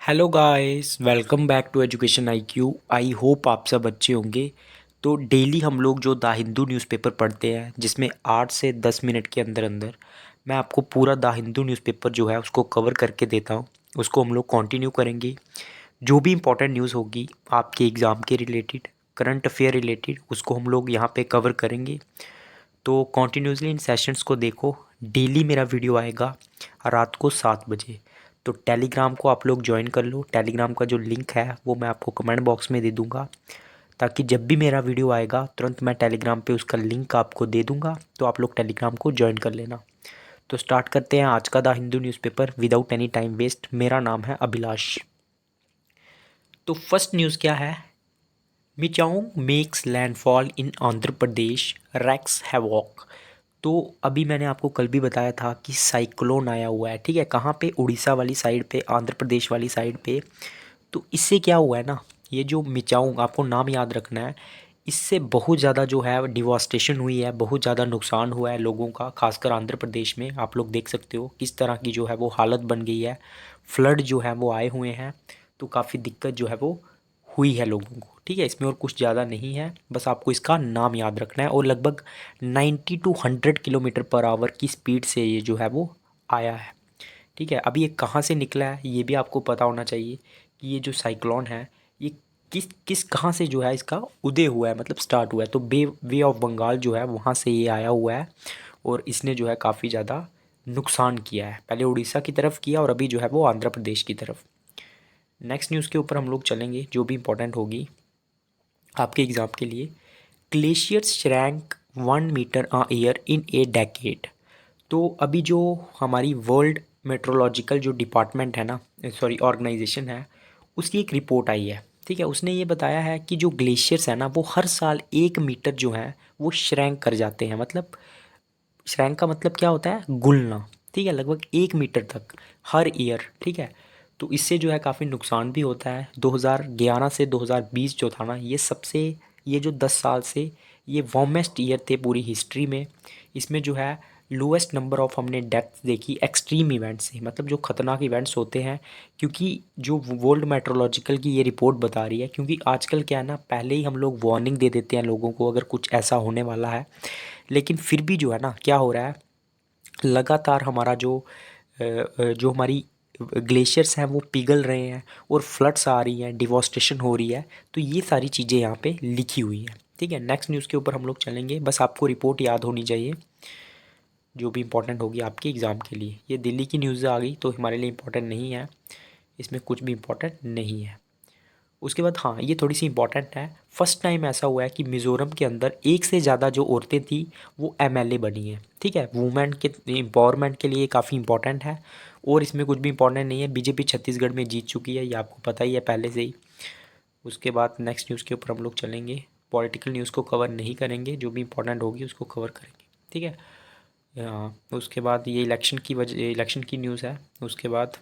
Hello guys, welcome back to education IQ. I hope आप सब अच्छे होंगे। तो डेली हम लोग जो द हिंदू न्यूज़पेपर पढ़ते हैं, जिसमें 8 से 10 मिनट के अंदर अंदर मैं आपको पूरा द हिंदू न्यूज़पेपर जो है उसको कवर करके देता हूँ। उसको हम लोग कंटिन्यू करेंगे। जो भी इंपॉर्टेंट न्यूज़ होगी आपके एग्ज़ाम के रिलेटेड, करंट अफेयर रिलेटेड, उसको हम लोग यहाँ पे कवर करेंगे। तो कॉन्टीन्यूसली इन सेशंस को देखो। डेली मेरा वीडियो आएगा रात को 7 बजे। तो टेलीग्राम को आप लोग ज्वाइन कर लो। टेलीग्राम का जो लिंक है वो मैं आपको कमेंट बॉक्स में दे दूंगा, ताकि जब भी मेरा वीडियो आएगा तुरंत मैं टेलीग्राम पे उसका लिंक आपको दे दूंगा, तो आप लोग टेलीग्राम को ज्वाइन कर लेना। तो स्टार्ट करते हैं आज का the Hindu newspaper without any time waste. मेरा नाम है अभिलाष। तो फर्स्ट न्यूज़ क्या है? Michaung makes landfall in Andhra Pradesh, wreaks havoc. तो अभी मैंने आपको कल भी बताया था कि साइक्लोन आया हुआ है, ठीक है, कहाँ पे? उड़ीसा वाली साइड पे, आंध्र प्रदेश वाली साइड पे। तो इससे क्या हुआ है ना, ये जो मिचाओंग, आपको नाम याद रखना है। इससे बहुत ज़्यादा जो है डिवास्टेशन हुई है, बहुत ज़्यादा नुकसान हुआ है लोगों का, खासकर आंध्र प्रदेश में। आप लोग देख सकते हो किस तरह की जो है वो हालत बन गई है। फ्लड जो है वो आए हुए हैं, तो काफ़ी दिक्कत जो है वो हुई है लोगों को, ठीक है। इसमें और कुछ ज़्यादा नहीं है, बस आपको इसका नाम याद रखना है। और लगभग 90 टू 100 किलोमीटर पर आवर की स्पीड से ये जो है वो आया है, ठीक है। अभी ये कहाँ से निकला है ये भी आपको पता होना चाहिए कि ये जो साइक्लोन है ये किस किस कहाँ से जो है इसका उदय हुआ है, मतलब स्टार्ट हुआ है। तो वे ऑफ बंगाल जो है वहाँ से ये आया हुआ है, और इसने जो है काफ़ी ज़्यादा नुकसान किया है। पहले उड़ीसा की तरफ किया और अभी जो है वो आंध्र प्रदेश की तरफ। नेक्स्ट न्यूज़ के ऊपर हम लोग चलेंगे, जो भी इंपॉर्टेंट होगी आपके एग्ज़ाम के लिए। Glaciers shrank 1 metre a year in a decade. तो अभी जो हमारी वर्ल्ड मेट्रोलॉजिकल जो डिपार्टमेंट है ना, सॉरी ऑर्गेनाइजेशन है, उसकी एक रिपोर्ट आई है, ठीक है। उसने ये बताया है कि जो ग्लेशियर्स है ना वो हर साल 1 मीटर जो है वो श्रैंक कर जाते हैं। मतलब श्रैंक का मतलब क्या होता है? गुलना, ठीक है, लगभग 1 मीटर तक हर ईयर, ठीक है। तो इससे जो है काफ़ी नुकसान भी होता है। 2011 से 2020 जो था ना, ये सबसे, ये जो 10 साल से ये वार्मेस्ट ईयर थे पूरी हिस्ट्री में। इसमें जो है लोएस्ट नंबर ऑफ हमने डेथ्स देखी एक्सट्रीम इवेंट से, मतलब जो खतरनाक इवेंट्स होते हैं। क्योंकि जो वर्ल्ड मेट्रोलॉजिकल की ये रिपोर्ट बता रही है, क्योंकि आजकल क्या है ना, पहले ही हम लोग वार्निंग दे देते हैं लोगों को अगर कुछ ऐसा होने वाला है। लेकिन फिर भी जो है ना, क्या हो रहा है, लगातार हमारा जो हमारी ग्लेशियर्स हैं वो पिघल रहे हैं, और फ्लड्स आ रही हैं, डिवॉस्टेशन हो रही है। तो ये सारी चीज़ें यहाँ पे लिखी हुई हैं, ठीक है। नेक्स्ट न्यूज़ के ऊपर हम लोग चलेंगे। बस आपको रिपोर्ट याद होनी चाहिए, जो भी इंपॉर्टेंट होगी आपके एग्ज़ाम के लिए। ये दिल्ली की न्यूज़ आ गई तो हमारे लिए इंपॉर्टेंट नहीं है, इसमें कुछ भी इंपॉर्टेंट नहीं है। उसके बाद हाँ, ये थोड़ी सी इंपॉर्टेंट है। फर्स्ट टाइम ऐसा हुआ है कि मिज़ोरम के अंदर एक से ज़्यादा जो औरतें थी वो एमएलए बनी हैं, ठीक है। वुमेन के एम्पावरमेंट के लिए काफ़ी इंपॉर्टेंट है। और इसमें कुछ भी इंपॉर्टेंट नहीं है। बीजेपी छत्तीसगढ़ में जीत चुकी है, ये आपको पता ही है पहले से ही। उसके बाद नेक्स्ट न्यूज़ के ऊपर हम लोग चलेंगे। पॉलिटिकल न्यूज़ को कवर नहीं करेंगे, जो भी इंपॉर्टेंट होगी उसको कवर करेंगे, ठीक है। उसके बाद ये इलेक्शन की न्यूज़ है। उसके बाद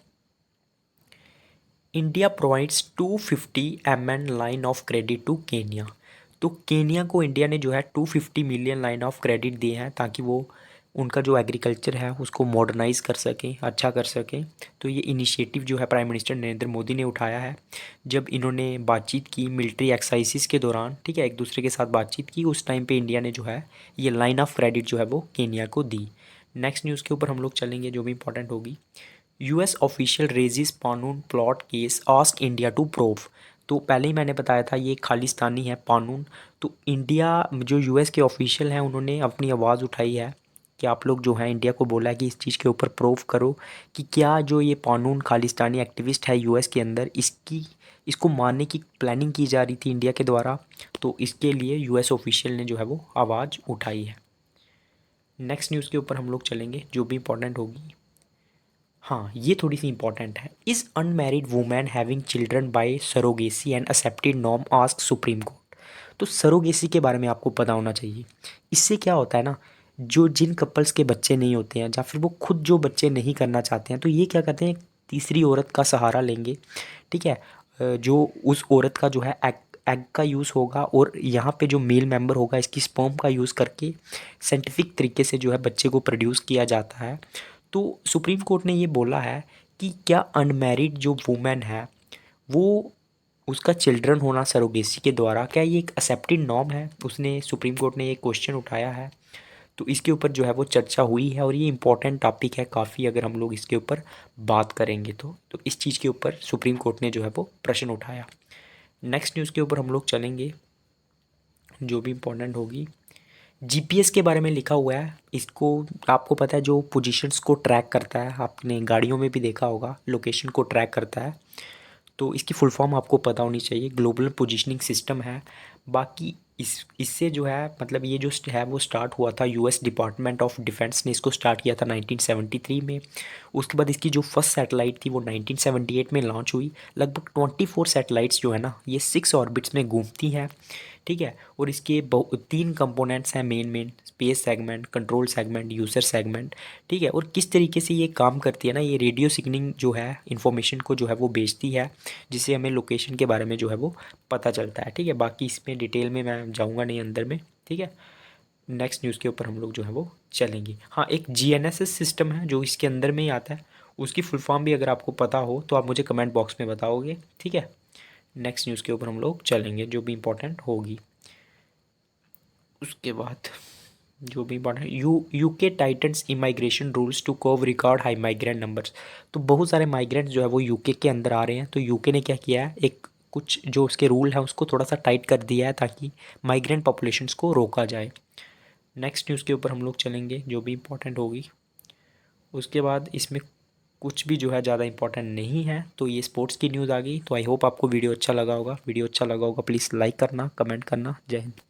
India provides 250 MN line of credit to Kenya. तो केनिया को इंडिया ने जो है 250 मिलियन लाइन ऑफ क्रेडिट दिए हैं, ताकि वो उनका जो एग्रीकल्चर है उसको मॉडर्नाइज़ कर सकें, अच्छा कर सकें। तो ये इनिशिएटिव जो है प्राइम मिनिस्टर नरेंद्र मोदी ने उठाया है, जब इन्होंने बातचीत की मिलिट्री एक्सरसाइजेस के दौरान, ठीक है, एक दूसरे के साथ बातचीत की। उस टाइम पे इंडिया ने जो है ये लाइन ऑफ क्रेडिट जो है वो केनिया को दी। नेक्स्ट न्यूज़ के ऊपर हम लोग चलेंगे, जो भी इंपॉर्टेंट होगी। US official raises Pannun plot case asks India to prove. तो पहले ही मैंने बताया था ये खालिस्तानी है पानून। तो इंडिया, जो यूएस के ऑफिशियल हैं, उन्होंने अपनी आवाज़ उठाई है कि आप लोग जो हैं, इंडिया को बोला है कि इस चीज़ के ऊपर प्रूव करो कि क्या जो ये पानून खालिस्तानी एक्टिविस्ट है यूएस के अंदर, इसको मारने की प्लानिंग की जा रही थी इंडिया के द्वारा। तो इसके लिए यूएस ऑफिशियल ने जो है वो आवाज़ उठाई है। नेक्स्ट न्यूज़ के ऊपर हम लोग चलेंगे, जो भी इंपॉर्टेंट होगी। हाँ, ये थोड़ी सी इंपॉर्टेंट है। Is unmarried women having children by surrogacy and accepted norm ask Supreme Court. तो सरोगेसी के बारे में आपको पता होना चाहिए। इससे क्या होता है ना, जो जिन कपल्स के बच्चे नहीं होते हैं, या फिर वो खुद जो बच्चे नहीं करना चाहते हैं, तो ये क्या करते हैं, तीसरी औरत का सहारा लेंगे, ठीक है। जो उस औरत का जो है एग एग का यूज़ होगा, और यहाँ पे जो मेल मेंबर होगा इसकी स्पर्म का यूज़ करके साइंटिफिक तरीके से जो है बच्चे को प्रोड्यूस किया जाता है। तो सुप्रीम कोर्ट ने ये बोला है कि क्या अनमैरिड जो वुमेन है वो उसका चिल्ड्रन होना सरोगेसी के द्वारा, क्या ये एक एक्सेप्टेड नॉर्म है? उसने सुप्रीम कोर्ट ने ये क्वेश्चन उठाया है। तो इसके ऊपर जो है वो चर्चा हुई है और ये इम्पोर्टेंट टॉपिक है काफ़ी, अगर हम लोग इसके ऊपर बात करेंगे तो इस चीज़ के ऊपर सुप्रीम कोर्ट ने जो है वो प्रश्न उठाया। नेक्स्ट न्यूज़ के ऊपर हम लोग चलेंगे जो भी इम्पोर्टेंट होगी। जीपीएस के बारे में लिखा हुआ है। इसको आपको पता है, जो पोजीशंस को ट्रैक करता है, आपने गाड़ियों में भी देखा होगा, लोकेशन को ट्रैक करता है। तो इसकी फुल फॉर्म आपको पता होनी चाहिए, ग्लोबल पोजीशनिंग सिस्टम है। बाकी इससे जो है मतलब ये जो है वो स्टार्ट हुआ था, यूएस डिपार्टमेंट ऑफ डिफेंस ने इसको स्टार्ट किया था 1973 में। उसके बाद इसकी जो फर्स्ट सैटेलाइट थी वो 1978 में लॉन्च हुई। लगभग 24 सैटेलाइट्स जो है ना, ये 6 ऑर्बिट्स में घूमती हैं, ठीक है। और इसके 3 कंपोनेंट्स हैं, main space segment, control segment, user segment, ठीक है। और किस तरीके से ये काम करती है ना, ये रेडियो सिग्नलिंग जो है इन्फॉर्मेशन को जो है वो भेजती है, जिससे हमें लोकेशन के बारे में जो है वो पता चलता है, ठीक है। बाकी इसमें डिटेल में मैं जाऊँगा नहीं अंदर में, ठीक है। नेक्स्ट न्यूज़ के ऊपर हम लोग जो है वो चलेंगे। हाँ, एक जीएनएसएस सिस्टम है जो इसके अंदर में ही आता है, उसकी फुल फॉर्म भी अगर आपको पता हो तो आप मुझे कमेंट बॉक्स में बताओगे, ठीक है। नेक्स्ट न्यूज़ के ऊपर हम लोग चलेंगे जो भी इम्पोर्टेंट होगी। उसके बाद जो भी important, UK tightens immigration rules to curb record high migrant numbers. तो बहुत सारे माइग्रेंट्स जो है वो यूके के अंदर आ रहे हैं, तो यूके ने क्या किया है, एक कुछ जो उसके रूल है उसको थोड़ा सा टाइट कर दिया है ताकि माइग्रेंट पॉपुलेशंस को रोका जाए। नेक्स्ट न्यूज़ के ऊपर हम लोग चलेंगे जो भी इम्पोर्टेंट होगी। उसके बाद इसमें कुछ भी जो है ज़्यादा इंपॉर्टेंट नहीं है, तो ये स्पोर्ट्स की न्यूज़ आ गई। तो आई होप आपको वीडियो अच्छा लगा होगा। वीडियो अच्छा लगा होगा प्लीज़ लाइक करना, कमेंट करना। जय हिंद।